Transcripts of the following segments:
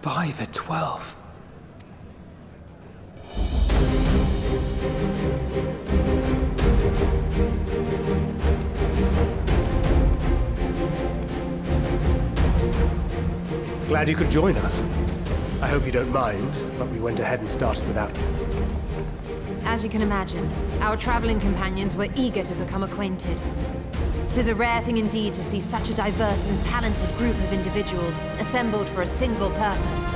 By the 12. Glad you could join us. I hope you don't mind, but we went ahead and started without you. As you can imagine, our traveling companions were eager to become acquainted. 'Tis a rare thing indeed to see such a diverse and talented group of individuals assembled for a single purpose.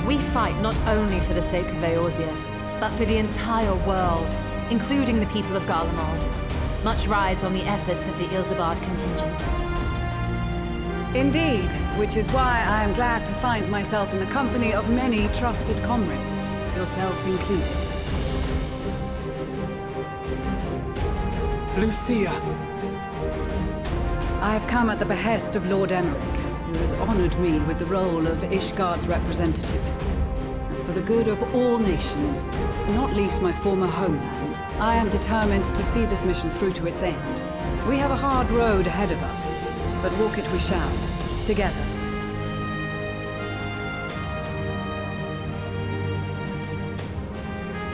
We fight not only for the sake of Eorzea, but for the entire world, including the people of Garlemald. Much rides on the efforts of the Ilsabard contingent. Indeed, which is why I am glad to find myself in the company of many trusted comrades, yourselves included. Lucia! I have come at the behest of Lord Emmerich, who has honored me with the role of Ishgard's representative. And for the good of all nations, not least my former homeland, I am determined to see this mission through to its end. We have a hard road ahead of us, but walk it we shall, together.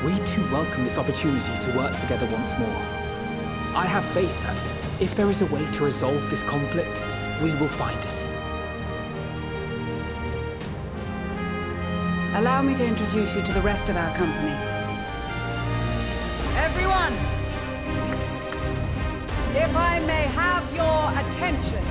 We too welcome this opportunity to work together once more. I have faith that, if there is a way to resolve this conflict, we will find it. Allow me to introduce you to the rest of our company. Everyone! If I may have your attention.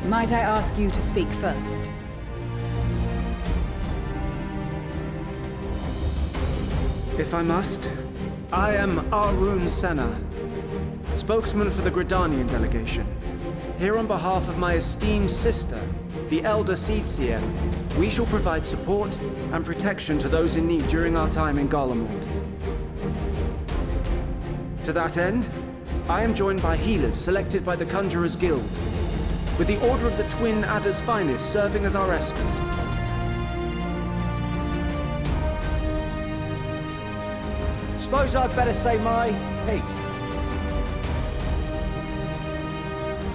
Might I ask you to speak first? If I must, I am Arun Senna, spokesman for the Gridanian delegation. Here on behalf of my esteemed sister, the Elder Seedseer, we shall provide support and protection to those in need during our time in Garlemald. To that end, I am joined by healers selected by the Conjurers Guild, with the Order of the Twin Adder's Finest serving as our escort. Suppose I'd better say my piece.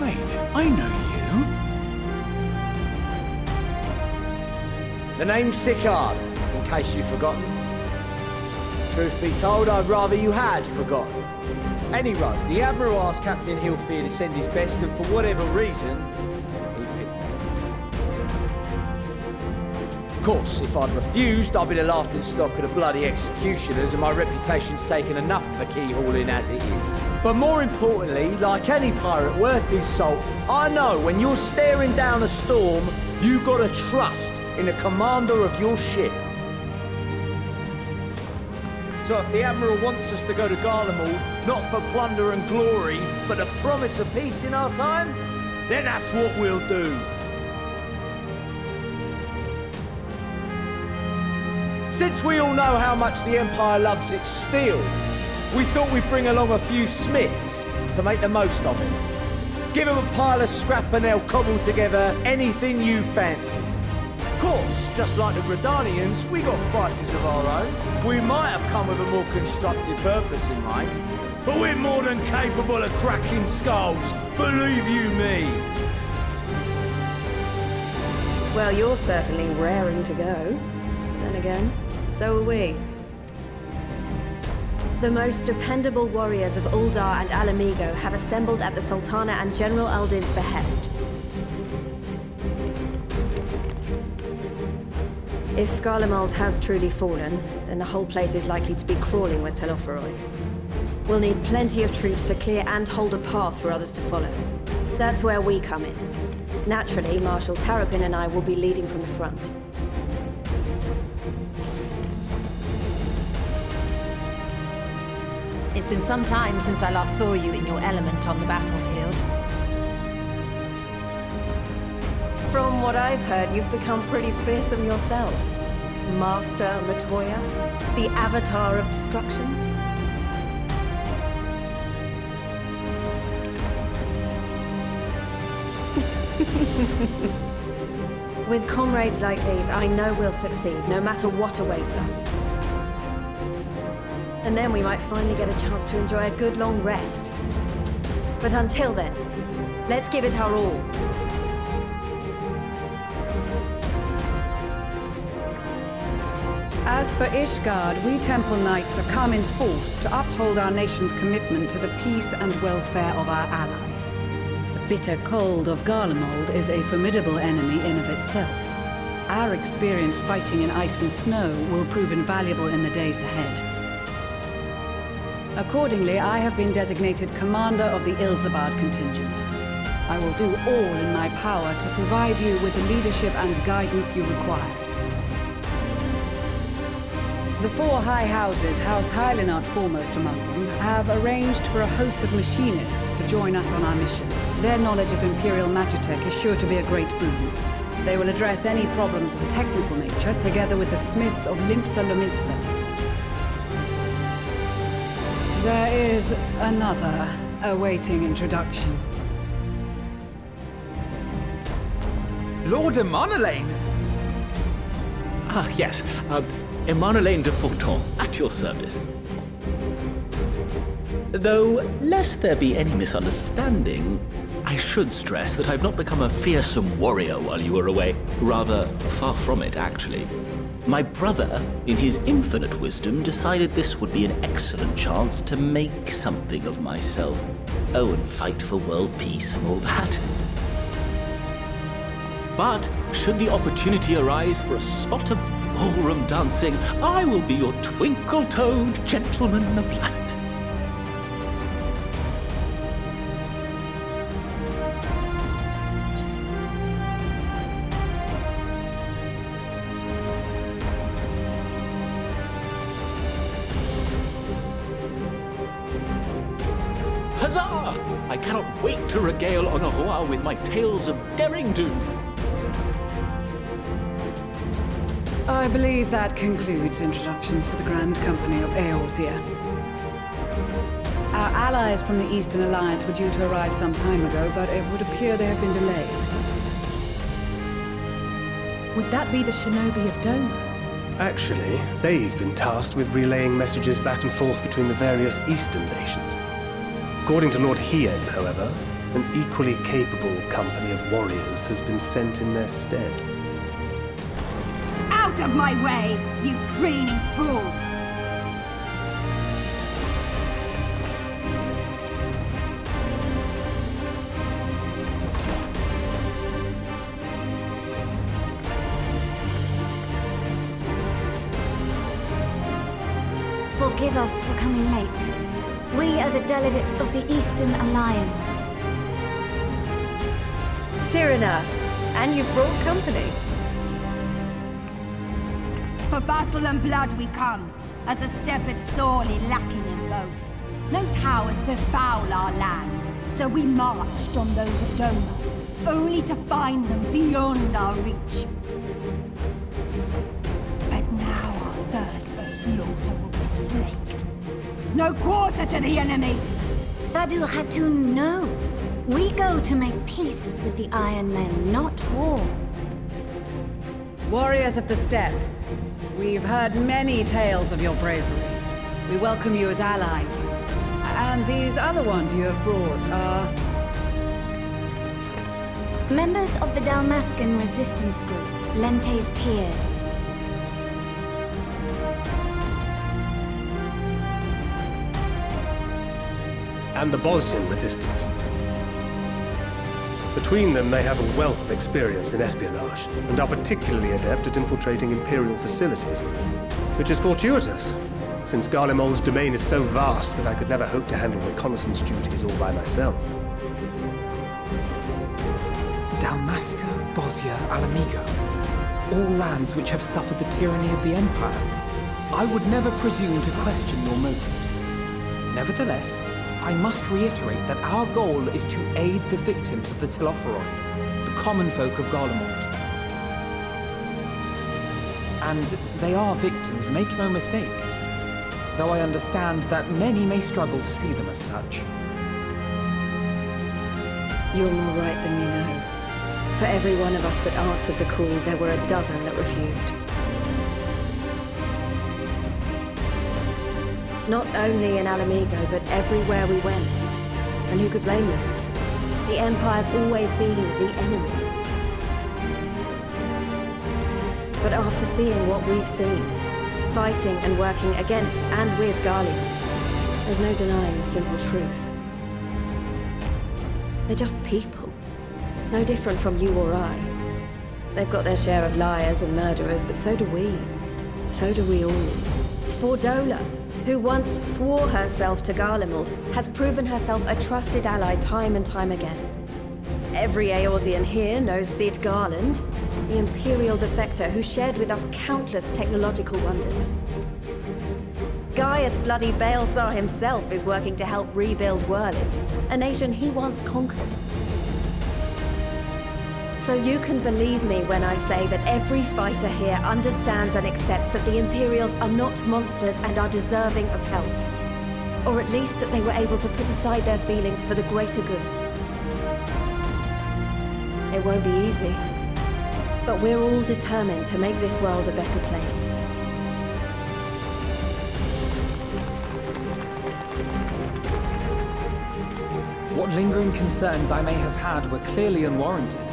Wait, I know you. The name's Sicard, in case you've forgotten. Truth be told, I'd rather you had forgotten. Anyway, the Admiral asked Captain Hilfier to send his best, and for whatever reason, he picked me. Of course, if I'd refused, I'd be the laughingstock of the bloody executioners, and my reputation's taken enough of a keyhauling as it is. But more importantly, like any pirate worth his salt, I know when you're staring down a storm, you gotta trust in the commander of your ship. So if the Admiral wants us to go to Garlemald, not for plunder and glory, but the promise of peace in our time, then that's what we'll do. Since we all know how much the Empire loves its steel, we thought we'd bring along a few smiths to make the most of it. Give them a pile of scrap and they'll cobble together anything you fancy. Of course, just like the Gridanians, we got fighters of our own. We might have come with a more constructive purpose in mind, but we're more than capable of cracking skulls, believe you me. Well, you're certainly raring to go. Then again, so are we. The most dependable warriors of Uldar and Alamigo have assembled at the Sultana and General Aldin's behest. If Garlemald has truly fallen, then the whole place is likely to be crawling with Telophoroi. We'll need plenty of troops to clear and hold a path for others to follow. That's where we come in. Naturally, Marshal Tarapin and I will be leading from the front. It's been some time since I last saw you in your element on the battlefield. From what I've heard, you've become pretty fearsome yourself. Master Matoya, the Avatar of Destruction. With comrades like these, I know we'll succeed, no matter what awaits us. And then we might finally get a chance to enjoy a good long rest. But until then, let's give it our all. As for Ishgard, we Temple Knights have come in force to uphold our nation's commitment to the peace and welfare of our allies. The bitter cold of Garlemald is a formidable enemy in of itself. Our experience fighting in ice and snow will prove invaluable in the days ahead. Accordingly, I have been designated commander of the Ilsabard contingent. I will do all in my power to provide you with the leadership and guidance you require. The four high houses, House Hylinart foremost among them, have arranged for a host of machinists to join us on our mission. Their knowledge of Imperial Magitech is sure to be a great boon. They will address any problems of a technical nature, together with the smiths of Limpsa Lomitsa. There is another awaiting introduction. Lord Emanolain! Ah, yes. Emanolain de Forton, at your service. Though, lest there be any misunderstanding, I should stress that I've not become a fearsome warrior while you were away. Rather, far from it, actually. My brother, in his infinite wisdom, decided this would be an excellent chance to make something of myself. Oh, and fight for world peace and all that. But, should the opportunity arise for a spot of ballroom dancing, I will be your twinkle-toed gentleman of light. Huzzah! I cannot wait to regale Honoroa with my tales of derring-do. I believe that concludes introductions for the Grand Company of Eorzea. Our allies from the Eastern Alliance were due to arrive some time ago, but it would appear they have been delayed. Would that be the shinobi of Doma? Actually, they've been tasked with relaying messages back and forth between the various Eastern nations. According to Lord Hien, however, an equally capable company of warriors has been sent in their stead. Out of my way, you preening fool! Forgive us for coming late. We are the delegates of the Eastern Alliance. Cyrena, and you've brought company. For battle and blood we come, as a step is sorely lacking in both. No towers befoul our lands, so we marched on those of Doma, only to find them beyond our reach. But now our thirst for slaughter will be slaked. No quarter to the enemy! Sadu Hatun, no. We go to make peace with the Iron Men, not war. Warriors of the Steppe, we've heard many tales of your bravery. We welcome you as allies. And these other ones you have brought are... Members of the Dalmascan resistance group, Lente's Tears. And the Bosnian resistance. Between them, they have a wealth of experience in espionage, and are particularly adept at infiltrating Imperial facilities, which is fortuitous, since Garlemald's domain is so vast that I could never hope to handle reconnaissance duties all by myself. Dalmasca, Bosnia, Alamigo. All lands which have suffered the tyranny of the Empire. I would never presume to question your motives. Nevertheless, I must reiterate that our goal is to aid the victims of the Telophoroi, the common folk of Garlemald. And they are victims, make no mistake. Though I understand that many may struggle to see them as such. You're more right than you know. For every one of us that answered the call, there were a dozen that refused. Not only in Alamigo, but everywhere we went. And who could blame them? The Empire's always been the enemy. But after seeing what we've seen, fighting and working against and with Garleans, there's no denying the simple truth. They're just people. No different from you or I. They've got their share of liars and murderers, but so do we. So do we all. Fordola, who once swore herself to Garlemald, has proven herself a trusted ally time and time again. Every Eorzean here knows Cid Garland, the Imperial defector who shared with us countless technological wonders. Gaius bloody Baelsar himself is working to help rebuild Werland, a nation he once conquered. So you can believe me when I say that every fighter here understands and accepts that the Imperials are not monsters and are deserving of help. Or at least that they were able to put aside their feelings for the greater good. It won't be easy, but we're all determined to make this world a better place. What lingering concerns I may have had were clearly unwarranted.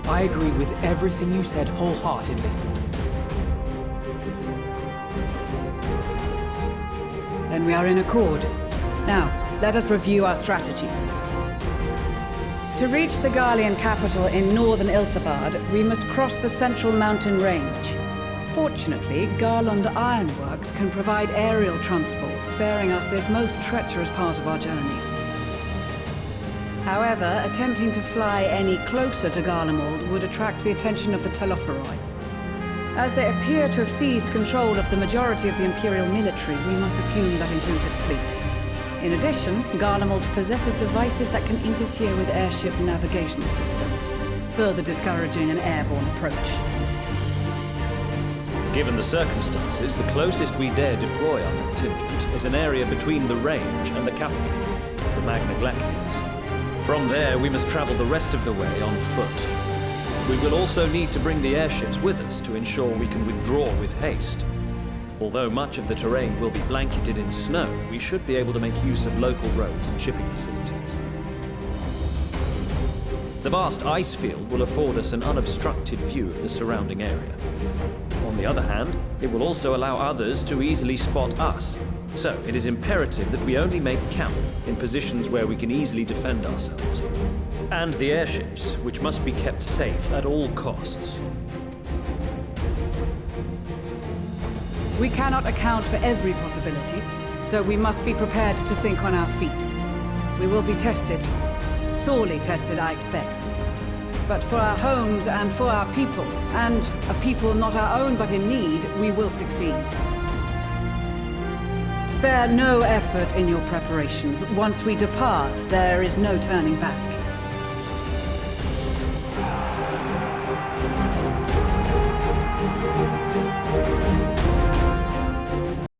I agree with everything you said wholeheartedly. Then we are in accord. Now, let us review our strategy. To reach the Garlean capital in northern Ilsabard, we must cross the central mountain range. Fortunately, Garland Ironworks can provide aerial transport, sparing us this most treacherous part of our journey. However, attempting to fly any closer to Garlemald would attract the attention of the Telophoroi. As they appear to have seized control of the majority of the Imperial military, we must assume that includes its fleet. In addition, Garlemald possesses devices that can interfere with airship navigation systems, further discouraging an airborne approach. Given the circumstances, the closest we dare deploy our contingent is an area between the range and the capital, the Magna Glaciers. From there, we must travel the rest of the way on foot. We will also need to bring the airships with us to ensure we can withdraw with haste. Although much of the terrain will be blanketed in snow, we should be able to make use of local roads and shipping facilities. The vast ice field will afford us an unobstructed view of the surrounding area. On the other hand, it will also allow others to easily spot us, so it is imperative that we only make camp in positions where we can easily defend ourselves. And the airships, which must be kept safe at all costs. We cannot account for every possibility, so we must be prepared to think on our feet. We will be tested. Sorely tested, I expect. But for our homes and for our people, and a people not our own but in need, we will succeed. Spare no effort in your preparations. Once we depart, there is no turning back.